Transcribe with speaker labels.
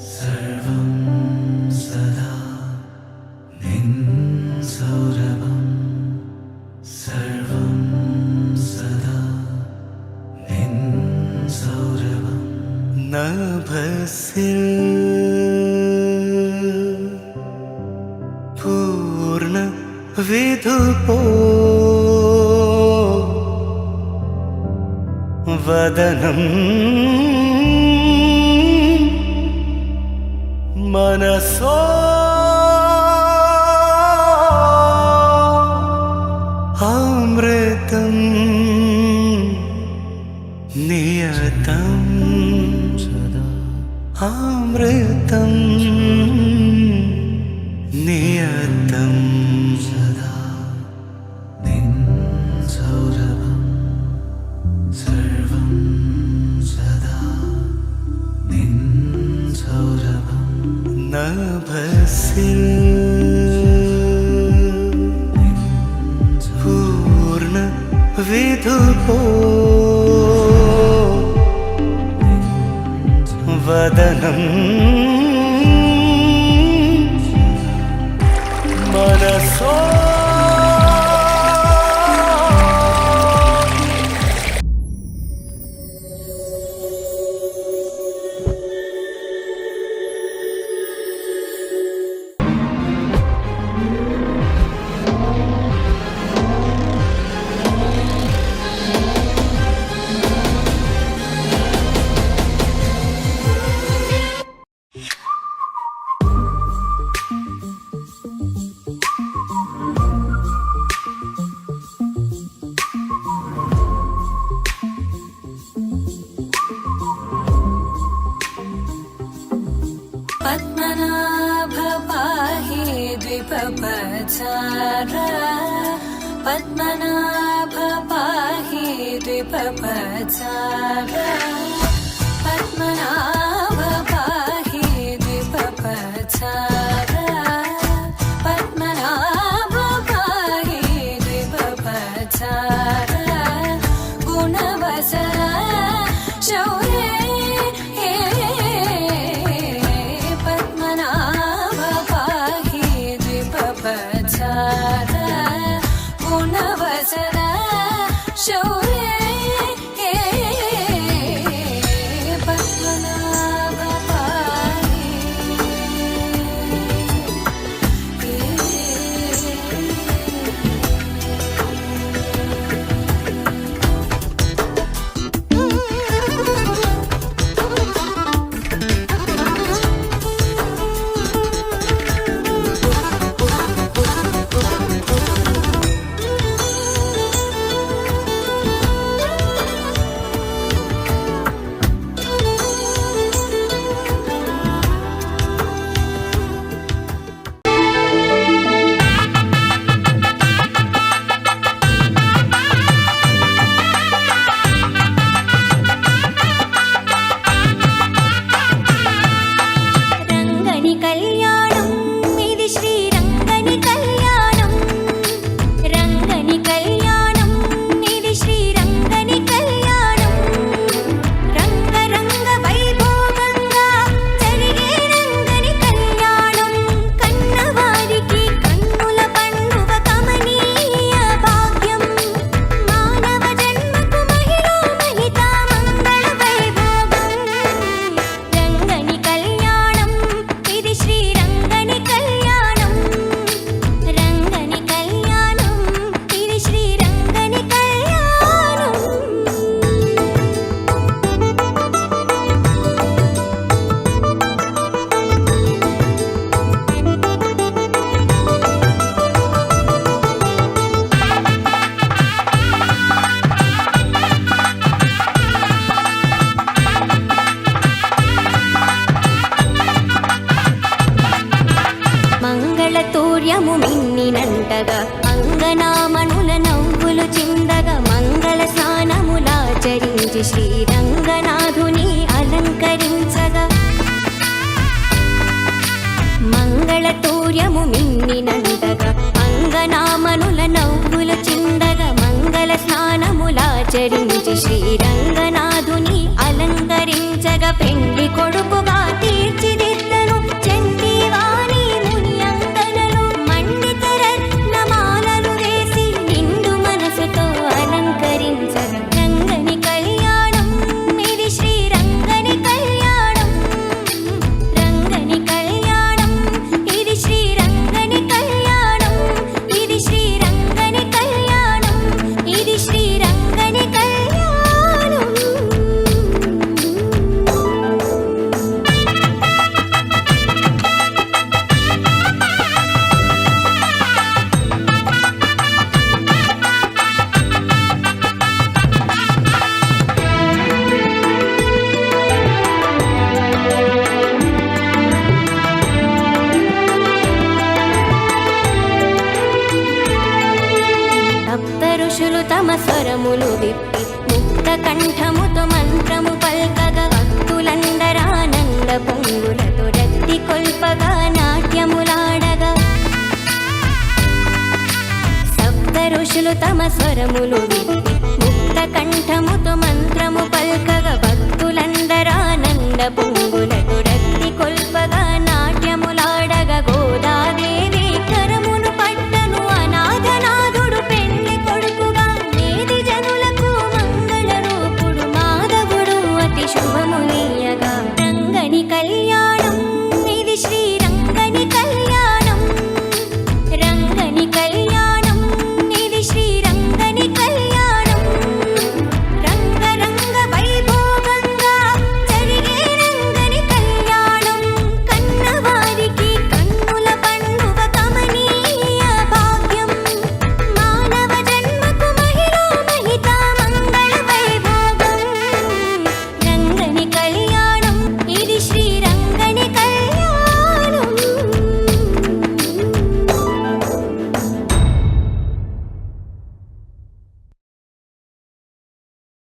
Speaker 1: सर्वं सदा निन्सौरभं सर्वं सदा निन्सौरभं नभसिल पूर्ण विधुपो वदनं मनसो अमृतं नियतं सदा अमृतं नियतं सदा निन्सौरभं सर्वं सदा निन्सौरभं नभसिल पूर्ण विधुपो वदनं मनसो
Speaker 2: पद्मनाभ पाहि द्विपपचार पद्मनाभ पाहि द्विपपचार पद्मनाभ पाहि द्विपपचार पद्मनाभ पाहि द्विपपचार गुणवसर शौर्ये गुणवसर शौर्ये पद्मनाभ पाहि మంగళతూర్యము మిన్నినంటగా అంగనామణుల నవ్వులు చిందగా మంగళ స్నానములాచరించి శ్రీరంగనాథుని అలంకరించగా మంగళతూర్యము మిన్నినంటగా అంగనామణుల నవ్వులు చిందగా మంగళ స్నానములాచరించి శ్రీరంగనాథుని అలంకరించగా పెండ్లి కొడుకుగా తీర్చిది కంఠముతో మంత్రము పల్కగా భక్తులందరానంద పొంగులతో రక్తి కొల్పగా నాట్యములాడగా సప్త ఋషులు తమ స్వరములు విప్పి ముక్త కంఠముతో మంత్రము పల్కగా భక్తులందరానంద పొంగులతో